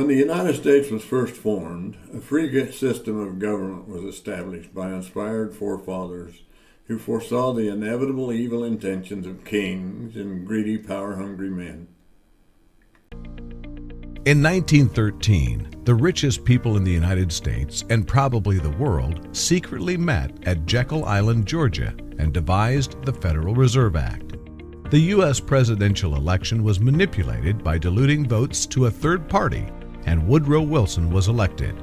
When the United States was first formed, a free system of government was established by inspired forefathers who foresaw the inevitable evil intentions of kings and greedy, power-hungry men. In 1913, the richest people in the United States, and probably the world, secretly met at Jekyll Island, Georgia, and devised the Federal Reserve Act. The U.S. presidential election was manipulated by diluting votes to a third party, and Woodrow Wilson was elected.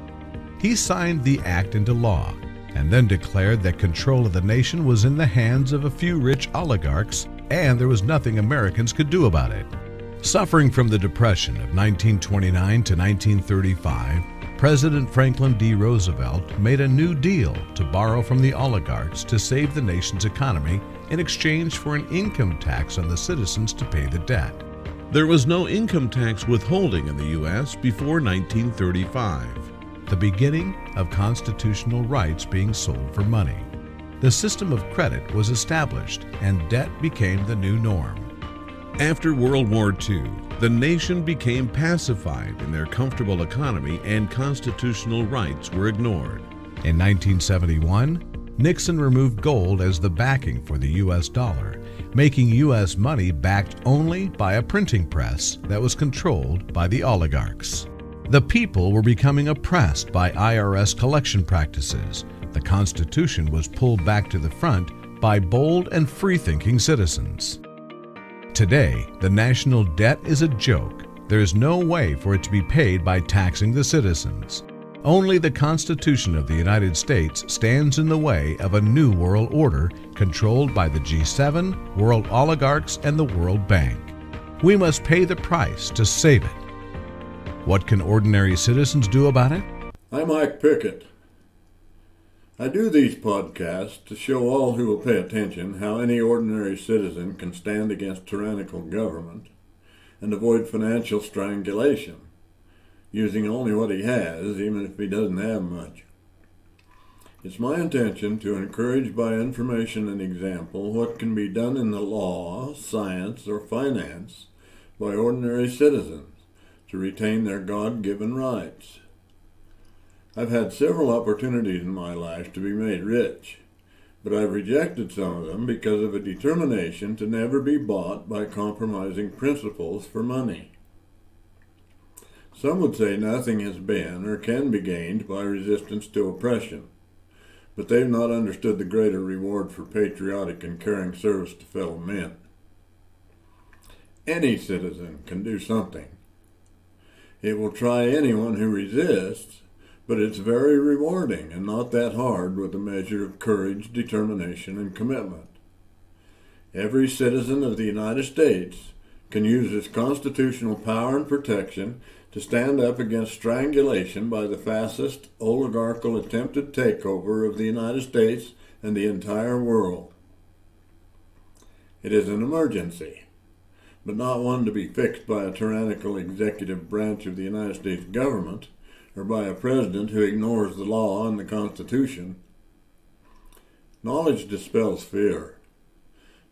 He signed the act into law, and then declared that control of the nation was in the hands of a few rich oligarchs, and there was nothing Americans could do about it. Suffering from the Depression of 1929 to 1935, President Franklin D. Roosevelt made a new deal to borrow from the oligarchs to save the nation's economy in exchange for an income tax on the citizens to pay the debt. There was no income tax withholding in the U.S. before 1935, the beginning of constitutional rights being sold for money. The system of credit was established, and debt became the new norm. After World War II, the nation became pacified in their comfortable economy, and constitutional rights were ignored. In 1971, Nixon removed gold as the backing for the U.S. dollar, making U.S. money backed only by a printing press that was controlled by the oligarchs. The people were becoming oppressed by IRS collection practices. The Constitution was pulled back to the front by bold and free-thinking citizens. Today, the national debt is a joke. There is no way for it to be paid by taxing the citizens. Only the Constitution of the United States stands in the way of a new world order controlled by the G7, world oligarchs, and the World Bank. We must pay the price to save it. What can ordinary citizens do about it? I'm Mike Pickett. I do these podcasts to show all who will pay attention how any ordinary citizen can stand against tyrannical government and avoid financial strangulation, using only what he has, even if he doesn't have much. It's my intention to encourage by information and example what can be done in the law, science, or finance by ordinary citizens to retain their God-given rights. I've had several opportunities in my life to be made rich, but I've rejected some of them because of a determination to never be bought by compromising principles for money. Some would say nothing has been or can be gained by resistance to oppression, but they've not understood the greater reward for patriotic and caring service to fellow men. Any citizen can do something. It will try anyone who resists, but it's very rewarding and not that hard with a measure of courage, determination, and commitment. Every citizen of the United States can use its constitutional power and protection to stand up against strangulation by the fascist, oligarchical attempted takeover of the United States and the entire world. It is an emergency, but not one to be fixed by a tyrannical executive branch of the United States government, or by a president who ignores the law and the Constitution. Knowledge dispels fear.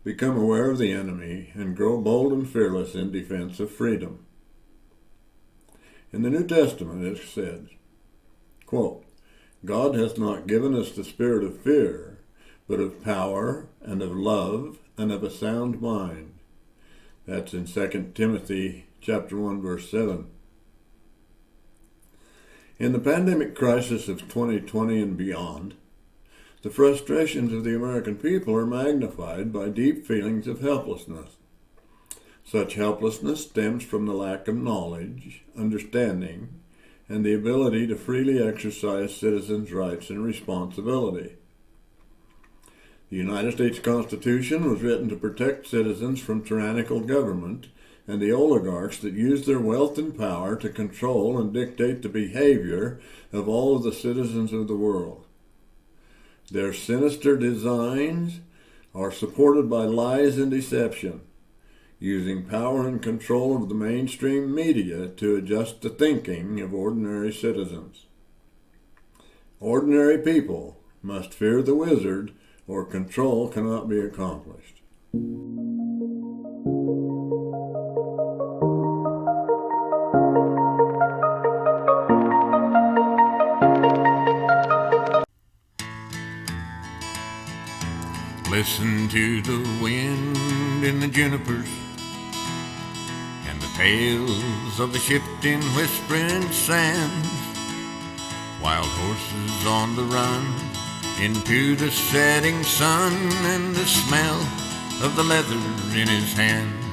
Become aware of the enemy and grow bold and fearless in defense of freedom. In the New Testament it said, quote, God hath not given us the spirit of fear, but of power and of love and of a sound mind. That's in 2 Timothy chapter 1, verse 7. In the pandemic crisis of 2020 and beyond, the frustrations of the American people are magnified by deep feelings of helplessness. Such helplessness stems from the lack of knowledge, understanding, and the ability to freely exercise citizens' rights and responsibility. The United States Constitution was written to protect citizens from tyrannical government and the oligarchs that use their wealth and power to control and dictate the behavior of all of the citizens of the world. Their sinister designs are supported by lies and deception, using power and control of the mainstream media to adjust the thinking of ordinary citizens. Ordinary people must fear the wizard, or control cannot be accomplished. listen to the wind in the junipers and the tales of the shifting, whispering sands. Wild horses on the run into the setting sun and the smell of the leather in his hand.